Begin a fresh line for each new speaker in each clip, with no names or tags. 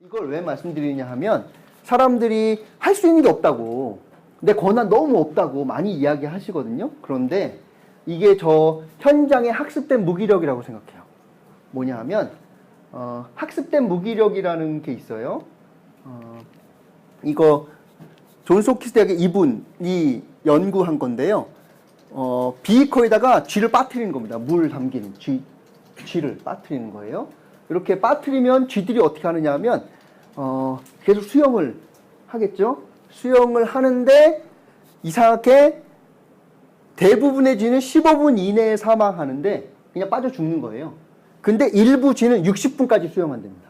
이걸 왜 말씀드리냐 하면 사람들이 할 수 있는 게 없다고, 내 권한 너무 없다고 많이 이야기 하시거든요. 그런데 이게 저 현장에 학습된 무기력이라고 생각해요. 뭐냐 하면 학습된 무기력이라는 게 있어요. 이거 존스 홉킨스 대학의 이분이 연구한 건데요. 비커에다가 쥐를 빠뜨리는 겁니다. 물 담긴 쥐를 빠뜨리는 거예요. 이렇게 빠뜨리면 쥐들이 어떻게 하느냐 하면 계속 수영을 하겠죠. 수영을 하는데 이상하게 대부분의 쥐는 15분 이내에 사망하는데 그냥 빠져 죽는 거예요. 근데 일부 쥐는 60분까지 수영한답니다.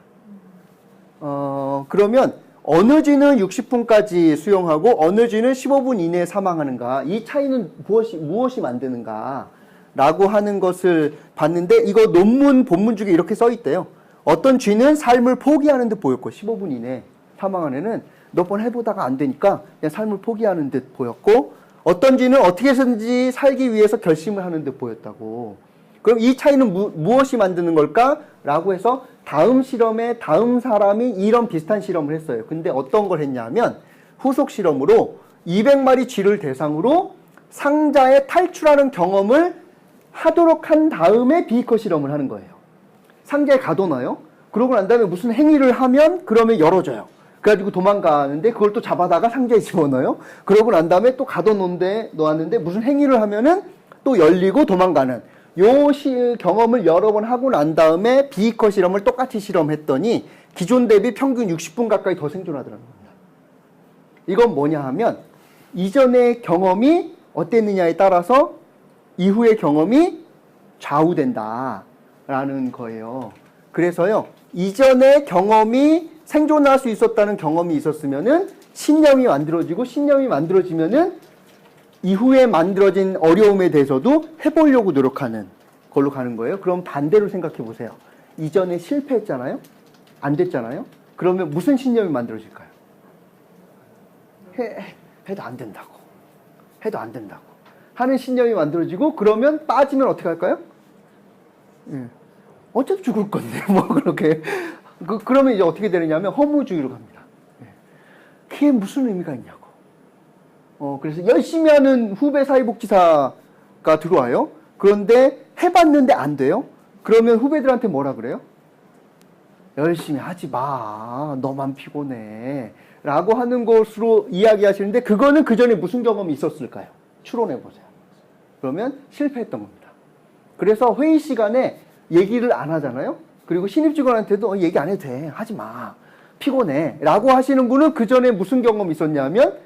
그러면 어느 쥐는 60분까지 수영하고 어느 쥐는 15분 이내에 사망하는가, 이 차이는 무엇이 만드는가 라고 하는 것을 봤는데, 이거 논문 본문 중에 이렇게 써 있대요. 어떤 쥐는 삶을 포기하는 듯 보였고 15분 이내에 사망한 애는 몇 번 해보다가 안 되니까 그냥 삶을 포기하는 듯 보였고, 어떤 쥐는 어떻게 해서든지 살기 위해서 결심을 하는 듯 보였다고. 그럼 이 차이는 무엇이 만드는 걸까? 라고 해서 다음 실험에 다음 사람이 이런 비슷한 실험을 했어요. 근데 어떤 걸 했냐면 후속 실험으로 200마리 쥐를 대상으로 상자에 탈출하는 경험을 하도록 한 다음에 비커 실험을 하는 거예요. 상자에 가둬놔요. 그러고 난 다음에 무슨 행위를 하면 그러면 열어져요. 그래가지고 도망가는데 그걸 또 잡아다가 상자에 집어넣어요. 그러고 난 다음에 또 놓았는데 무슨 행위를 하면은 또 열리고 도망가는 요 경험을 여러 번 하고 난 다음에 비커 실험을 똑같이 실험했더니 기존 대비 평균 60분 가까이 더 생존하더라는 겁니다. 이건 뭐냐 하면 이전의 경험이 어땠느냐에 따라서 이후의 경험이 좌우된다라는 거예요. 그래서요, 이전의 경험이 생존할 수 있었다는 경험이 있었으면은 신념이 만들어지고, 신념이 만들어지면은 이후에 만들어진 어려움에 대해서도 해보려고 노력하는 걸로 가는 거예요. 그럼 반대로 생각해 보세요. 이전에 실패했잖아요? 안 됐잖아요? 그러면 무슨 신념이 만들어질까요? 해도 안 된다고. 해도 안 된다고. 하는 신념이 만들어지고, 그러면 빠지면 어떻게 할까요? 어차피 죽을 건데, 뭐, 그렇게. 그러면 이제 어떻게 되느냐면 허무주의로 갑니다. 그게 무슨 의미가 있냐고. 그래서 열심히 하는 후배 사회복지사가 들어와요. 그런데 해봤는데 안 돼요? 그러면 후배들한테 뭐라 그래요? 열심히 하지 마. 너만 피곤해. 라고 하는 것으로 이야기하시는데, 그거는 그 전에 무슨 경험이 있었을까요? 추론해보세요. 그러면 실패했던 겁니다. 그래서 회의 시간에 얘기를 안 하잖아요? 그리고 신입 직원한테도 얘기 안 해도 돼. 하지 마. 피곤해. 라고 하시는 분은 그 전에 무슨 경험이 있었냐면,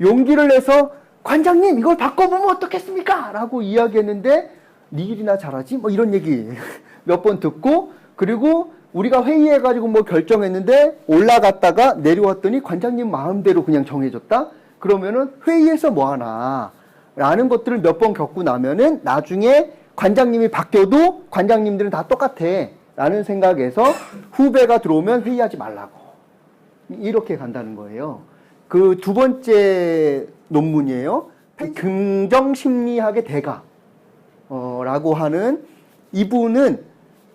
용기를 내서 관장님 이걸 바꿔보면 어떻겠습니까? 라고 이야기했는데 네 일이나 잘하지? 뭐 이런 얘기 몇 번 듣고, 그리고 우리가 회의해가지고 뭐 결정했는데 올라갔다가 내려왔더니 관장님 마음대로 그냥 정해졌다? 그러면은 회의에서 뭐 하나? 라는 것들을 몇 번 겪고 나면은 나중에 관장님이 바뀌어도 관장님들은 다 똑같아. 라는 생각에서 후배가 들어오면 회의하지 말라고. 이렇게 간다는 거예요. 그 두 번째 논문이에요. 긍정심리학의 대가 라고 하는, 이분은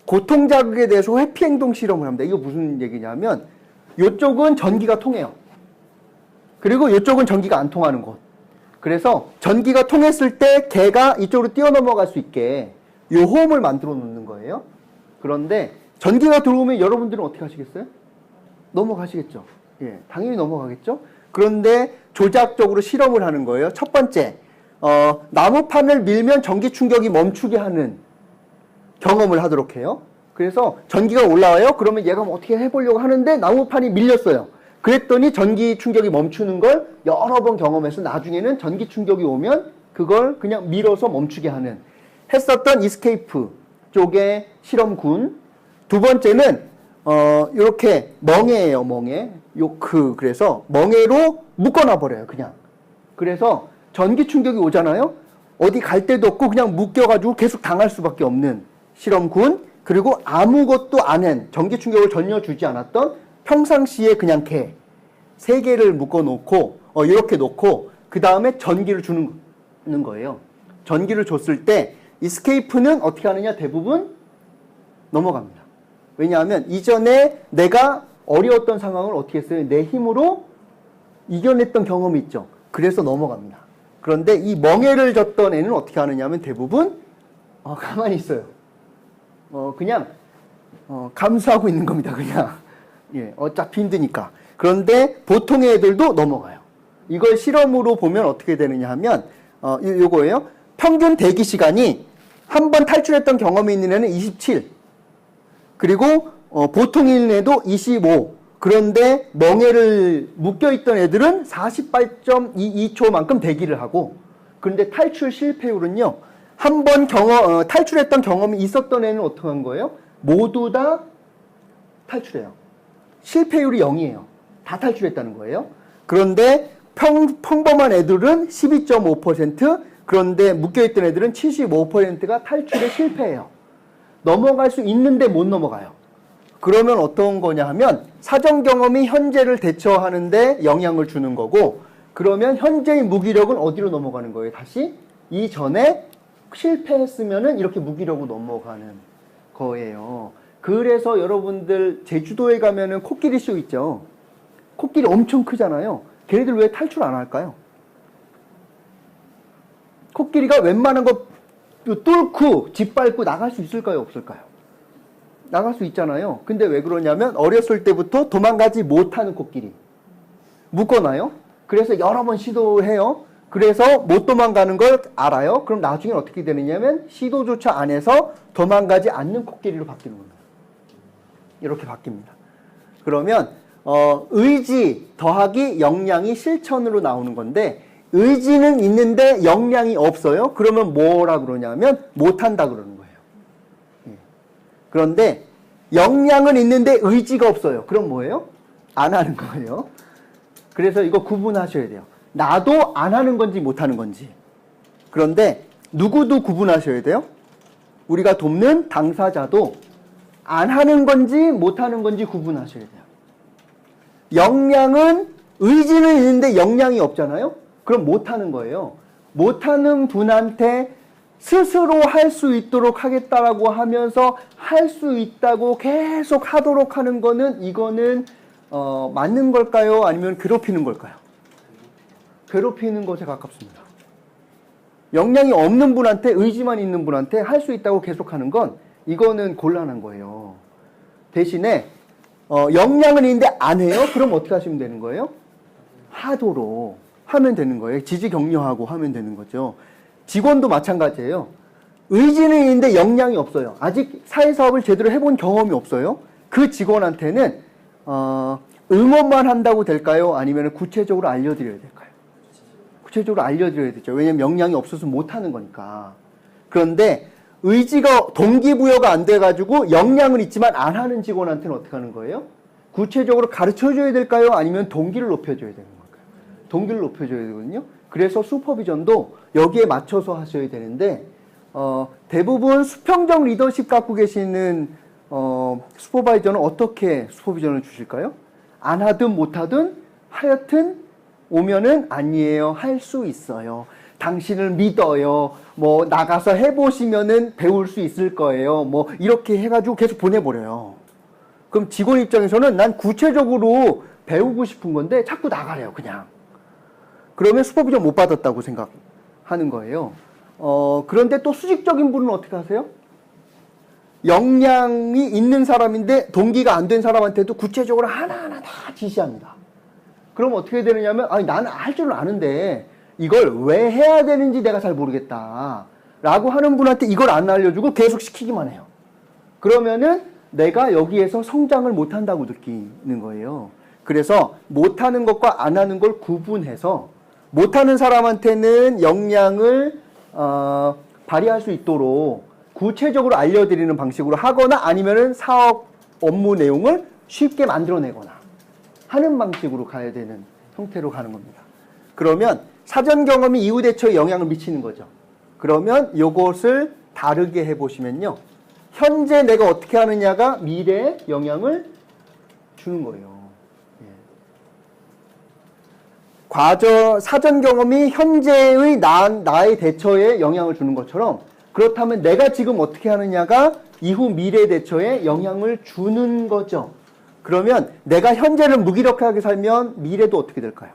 고통자극에 대해서 회피행동 실험을 합니다. 이거 무슨 얘기냐면 이쪽은 전기가 통해요. 그리고 이쪽은 전기가 안 통하는 곳. 그래서 전기가 통했을 때 개가 이쪽으로 뛰어넘어갈 수 있게 요 호흡을 만들어 놓는 거예요. 그런데 전기가 들어오면 여러분들은 어떻게 하시겠어요? 넘어가시겠죠. 예, 당연히 넘어가겠죠. 그런데 조작적으로 실험을 하는 거예요. 첫 번째, 나무판을 밀면 전기 충격이 멈추게 하는 경험을 하도록 해요. 그래서 전기가 올라와요. 그러면 얘가 뭐 어떻게 해보려고 하는데 나무판이 밀렸어요. 그랬더니 전기 충격이 멈추는 걸 여러 번 경험해서 나중에는 전기 충격이 오면 그걸 그냥 밀어서 멈추게 하는, 했었던 이스케이프 쪽의 실험군. 두 번째는 요렇게 멍해예요, 멍해. 요크. 그래서 멍해로 묶어놔 버려요, 그냥. 그래서 전기 충격이 오잖아요? 어디 갈 데도 없고 그냥 묶여가지고 계속 당할 수밖에 없는 실험군. 그리고 아무것도 안 한, 전기 충격을 전혀 주지 않았던 평상시에 그냥 개. 3개를 묶어놓고, 이렇게 놓고, 그 다음에 전기를 주는 거예요. 전기를 줬을 때, 이스케이프는 어떻게 하느냐? 대부분 넘어갑니다. 왜냐하면 이전에 내가 어려웠던 상황을 어떻게 했어요? 내 힘으로 이겨냈던 경험이 있죠. 그래서 넘어갑니다. 그런데 이 멍해를 졌던 애는 어떻게 하느냐면 대부분 가만히 있어요. 그냥 감수하고 있는 겁니다. 그냥 예, 어차피 힘드니까. 그런데 보통의 애들도 넘어가요. 이걸 실험으로 보면 어떻게 되느냐 하면 요거예요. 평균 대기 시간이 한 번 탈출했던 경험이 있는 애는 27. 그리고 보통인 애도 25. 그런데 멍해를 묶여있던 애들은 48.22초만큼 대기를 하고, 그런데 탈출 실패율은요, 한 번 탈출했던 경험이 있었던 애는 어떻게 한 거예요? 모두 다 탈출해요. 실패율이 0이에요. 다 탈출했다는 거예요. 그런데 평범한 애들은 12.5%, 그런데 묶여있던 애들은 75%가 탈출에 실패해요. 넘어갈 수 있는데 못 넘어가요. 그러면 어떤 거냐 하면 사전 경험이 현재를 대처하는데 영향을 주는 거고, 그러면 현재의 무기력은 어디로 넘어가는 거예요? 다시 이전에 실패했으면은 이렇게 무기력으로 넘어가는 거예요. 그래서 여러분들 제주도에 가면은 코끼리 쇼 있죠. 코끼리 엄청 크잖아요. 걔네들 왜 탈출 안 할까요? 코끼리가 웬만한 거 뚫고 짓밟고 나갈 수 있을까요? 없을까요? 나갈 수 있잖아요. 근데 왜 그러냐면 어렸을 때부터 도망가지 못하는 코끼리 묶어놔요. 그래서 여러 번 시도해요. 그래서 못 도망가는 걸 알아요. 그럼 나중에 어떻게 되느냐면 시도조차 안 해서 도망가지 않는 코끼리로 바뀌는 겁니다. 이렇게 바뀝니다. 그러면 의지 더하기 역량이 실천으로 나오는 건데, 의지는 있는데 역량이 없어요. 그러면 뭐라 그러냐면 못한다 그러는 거예요. 그런데 역량은 있는데 의지가 없어요. 그럼 뭐예요? 안 하는 거예요. 그래서 이거 구분하셔야 돼요. 나도 안 하는 건지 못하는 건지. 그런데 누구도 구분하셔야 돼요. 우리가 돕는 당사자도 안 하는 건지 못하는 건지 구분하셔야 돼요. 역량은, 의지는 있는데 역량이 없잖아요. 그럼 못하는 거예요. 못하는 분한테 스스로 할 수 있도록 하겠다라고 하면서 할 수 있다고 계속 하도록 하는 거는, 이거는 맞는 걸까요? 아니면 괴롭히는 걸까요? 괴롭히는 것에 가깝습니다. 역량이 없는 분한테, 의지만 있는 분한테 할 수 있다고 계속하는 건 이거는 곤란한 거예요. 대신에 역량은 있는데 안 해요? 그럼 어떻게 하시면 되는 거예요? 하도록 하면 되는 거예요. 지지 격려하고 하면 되는 거죠. 직원도 마찬가지예요. 의지는 있는데 역량이 없어요. 아직 사회사업을 제대로 해본 경험이 없어요. 그 직원한테는 응원만 한다고 될까요? 아니면 구체적으로 알려드려야 될까요? 구체적으로 알려드려야 되죠. 왜냐하면 역량이 없어서 못하는 거니까. 그런데 의지가, 동기부여가 안 돼가지고 역량은 있지만 안 하는 직원한테는 어떻게 하는 거예요? 구체적으로 가르쳐줘야 될까요? 아니면 동기를 높여줘야 되는 걸까요? 동기를 높여줘야 되거든요. 그래서 슈퍼비전도 여기에 맞춰서 하셔야 되는데, 대부분 수평적 리더십 갖고 계시는 슈퍼바이저는 어떻게 슈퍼비전을 주실까요? 안 하든 못하든 하여튼 오면은 아니에요. 할 수 있어요. 당신을 믿어요. 뭐 나가서 해보시면은 배울 수 있을 거예요. 뭐 이렇게 해가지고 계속 보내버려요. 그럼 직원 입장에서는 난 구체적으로 배우고 싶은 건데 자꾸 나가래요. 그냥. 그러면 슈퍼비전 못 받았다고 생각하는 거예요. 그런데 또 수직적인 분은 어떻게 하세요? 역량이 있는 사람인데 동기가 안 된 사람한테도 구체적으로 하나하나 다 지시합니다. 그럼 어떻게 되느냐면, 아니, 나는 할 줄은 아는데 이걸 왜 해야 되는지 내가 잘 모르겠다 라고 하는 분한테 이걸 안 알려주고 계속 시키기만 해요. 그러면은 내가 여기에서 성장을 못한다고 느끼는 거예요. 그래서 못하는 것과 안 하는 걸 구분해서, 못하는 사람한테는 역량을 발휘할 수 있도록 구체적으로 알려드리는 방식으로 하거나, 아니면은 사업 업무 내용을 쉽게 만들어내거나 하는 방식으로 가야 되는 형태로 가는 겁니다. 그러면 사전 경험이 이후 대처에 영향을 미치는 거죠. 그러면 이것을 다르게 해보시면요, 현재 내가 어떻게 하느냐가 미래에 영향을 주는 거예요. 사전 경험이 현재의 나의 대처에 영향을 주는 것처럼, 그렇다면 내가 지금 어떻게 하느냐가 이후 미래 대처에 영향을 주는 거죠. 그러면 내가 현재를 무기력하게 살면 미래도 어떻게 될까요?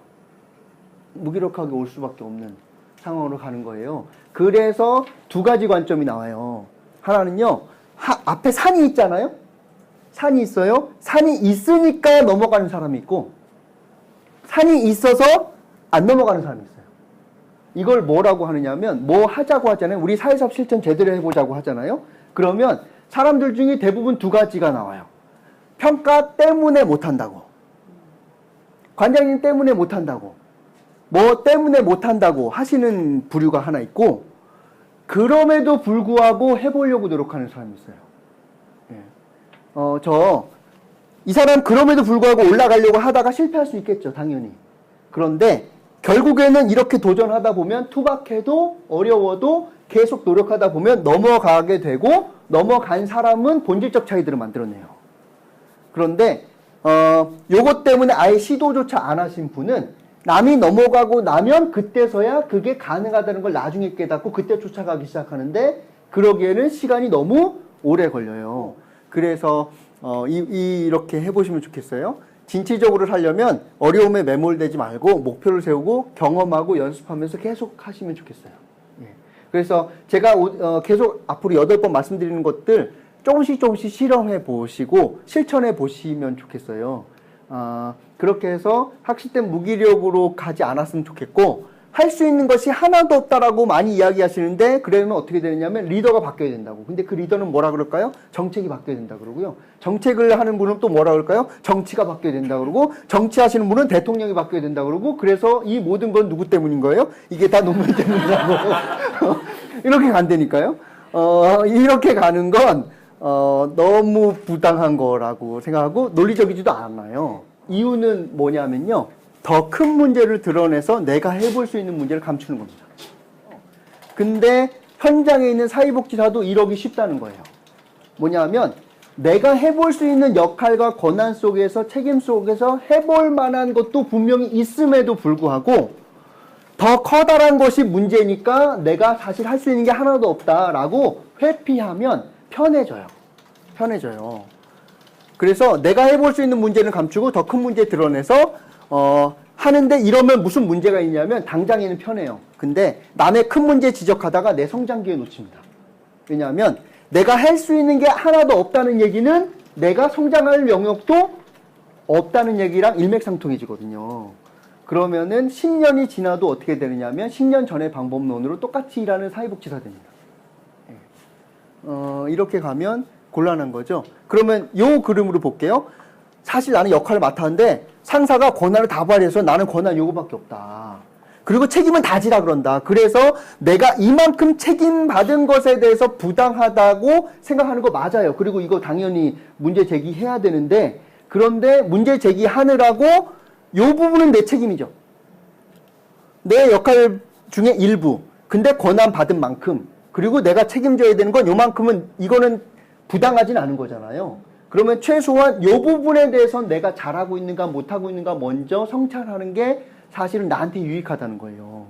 무기력하게 올 수밖에 없는 상황으로 가는 거예요. 그래서 두 가지 관점이 나와요. 하나는요, 앞에 산이 있잖아요? 산이 있어요. 산이 있으니까 넘어가는 사람이 있고, 산이 있어서 안 넘어가는 사람이 있어요. 이걸 뭐라고 하느냐면, 뭐 하자고 하잖아요. 우리 사회사업 실천 제대로 해보자고 하잖아요. 그러면 사람들 중에 대부분 두 가지가 나와요. 평가 때문에 못한다고, 관장님 때문에 못한다고, 뭐 때문에 못한다고 하시는 부류가 하나 있고, 그럼에도 불구하고 해보려고 노력하는 사람이 있어요. 이 사람 그럼에도 불구하고 올라가려고 하다가 실패할 수 있겠죠, 당연히. 그런데 결국에는 이렇게 도전하다 보면 투박해도 어려워도 계속 노력하다 보면 넘어가게 되고, 넘어간 사람은 본질적 차이들을 만들어내요. 그런데 요것 때문에 아예 시도조차 안 하신 분은 남이 넘어가고 나면 그때서야 그게 가능하다는 걸 나중에 깨닫고 그때 쫓아가기 시작하는데, 그러기에는 시간이 너무 오래 걸려요. 그래서 이렇게 해보시면 좋겠어요. 진취적으로 살려면 어려움에 매몰되지 말고 목표를 세우고 경험하고 연습하면서 계속 하시면 좋겠어요. 그래서 제가 계속 앞으로 8번 말씀드리는 것들 조금씩 실험해 보시고 실천해 보시면 좋겠어요. 그렇게 해서 학습된 무기력으로 가지 않았으면 좋겠고, 할 수 있는 것이 하나도 없다라고 많이 이야기하시는데, 그러면 어떻게 되느냐면 리더가 바뀌어야 된다고. 근데 그 리더는 뭐라 그럴까요? 정책이 바뀌어야 된다 그러고요. 정책을 하는 분은 또 뭐라 그럴까요? 정치가 바뀌어야 된다 그러고, 정치하시는 분은 대통령이 바뀌어야 된다 그러고, 그래서 이 모든 건 누구 때문인 거예요? 이게 다 논문 때문이라고. 이렇게 간다니까요. 이렇게 가는 건 너무 부당한 거라고 생각하고 논리적이지도 않아요. 이유는 뭐냐면요, 더 큰 문제를 드러내서 내가 해볼 수 있는 문제를 감추는 겁니다. 근데 현장에 있는 사회복지사도 이러기 쉽다는 거예요. 뭐냐면 내가 해볼 수 있는 역할과 권한 속에서, 책임 속에서 해볼 만한 것도 분명히 있음에도 불구하고 더 커다란 것이 문제니까 내가 사실 할 수 있는 게 하나도 없다라고 회피하면 편해져요. 그래서 내가 해볼 수 있는 문제는 감추고 더 큰 문제 드러내서 하는데, 이러면 무슨 문제가 있냐면 당장에는 편해요. 근데 남의 큰 문제 지적하다가 내 성장 기회 놓칩니다. 왜냐하면 내가 할 수 있는 게 하나도 없다는 얘기는 내가 성장할 영역도 없다는 얘기랑 일맥상통해지거든요. 그러면은 10년이 지나도 어떻게 되느냐면 10년 전의 방법론으로 똑같이 일하는 사회복지사 됩니다. 이렇게 가면 곤란한 거죠. 그러면 요 그림으로 볼게요. 사실 나는 역할을 맡았는데 상사가 권한을 다 발휘해서 나는 권한 요거밖에 없다. 그리고 책임은 다 지라 그런다. 그래서 내가 이만큼 책임받은 것에 대해서 부당하다고 생각하는 거 맞아요. 그리고 이거 당연히 문제 제기해야 되는데, 그런데 문제 제기하느라고 요 부분은 내 책임이죠. 내 역할 중에 일부. 근데 권한 받은 만큼, 그리고 내가 책임져야 되는 건 요만큼은, 이거는 부당하진 않은 거잖아요. 그러면 최소한 요 부분에 대해서는 내가 잘하고 있는가 못하고 있는가 먼저 성찰하는 게 사실은 나한테 유익하다는 거예요.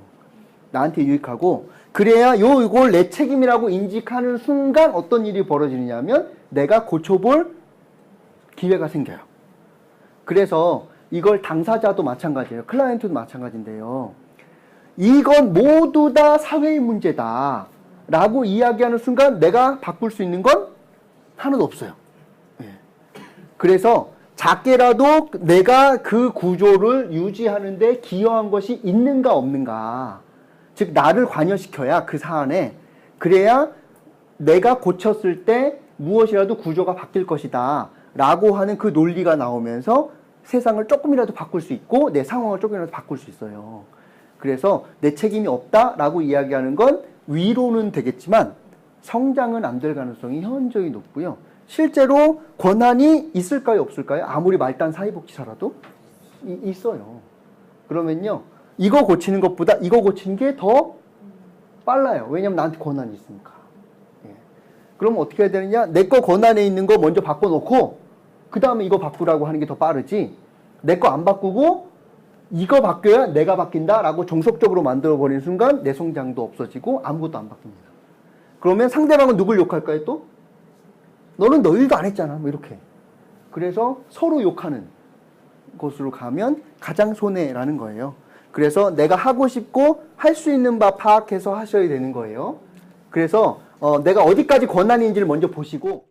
나한테 유익하고, 그래야 이걸 내 책임이라고 인식하는 순간 어떤 일이 벌어지느냐면 내가 고쳐볼 기회가 생겨요. 그래서 이걸 당사자도 마찬가지예요. 클라이언트도 마찬가지인데요. 이건 모두 다 사회의 문제다 라고 이야기하는 순간 내가 바꿀 수 있는 건 하나도 없어요. 그래서 작게라도 내가 그 구조를 유지하는데 기여한 것이 있는가 없는가, 즉 나를 관여시켜야 그 사안에, 그래야 내가 고쳤을 때 무엇이라도 구조가 바뀔 것이다 라고 하는 그 논리가 나오면서 세상을 조금이라도 바꿀 수 있고 내 상황을 조금이라도 바꿀 수 있어요. 그래서 내 책임이 없다라고 이야기하는 건 위로는 되겠지만 성장은 안 될 가능성이 현저히 높고요. 실제로 권한이 있을까요, 없을까요? 아무리 말단 사회복지사라도 있어요. 그러면요, 이거 고치는 것보다 이거 고치는 게 더 빨라요. 왜냐면 나한테 권한이 있으니까. 그럼 어떻게 해야 되느냐? 내 거 권한에 있는 거 먼저 바꿔놓고 그 다음에 이거 바꾸라고 하는 게 더 빠르지, 내 거 안 바꾸고 이거 바뀌어야 내가 바뀐다라고 종속적으로 만들어버리는 순간 내 성장도 없어지고 아무것도 안 바뀝니다. 그러면 상대방은 누굴 욕할까요 또? 너는 너 일도 안 했잖아. 뭐 이렇게. 그래서 서로 욕하는 곳으로 가면 가장 손해라는 거예요. 그래서 내가 하고 싶고 할 수 있는 바 파악해서 하셔야 되는 거예요. 그래서 내가 어디까지 권한인지를 먼저 보시고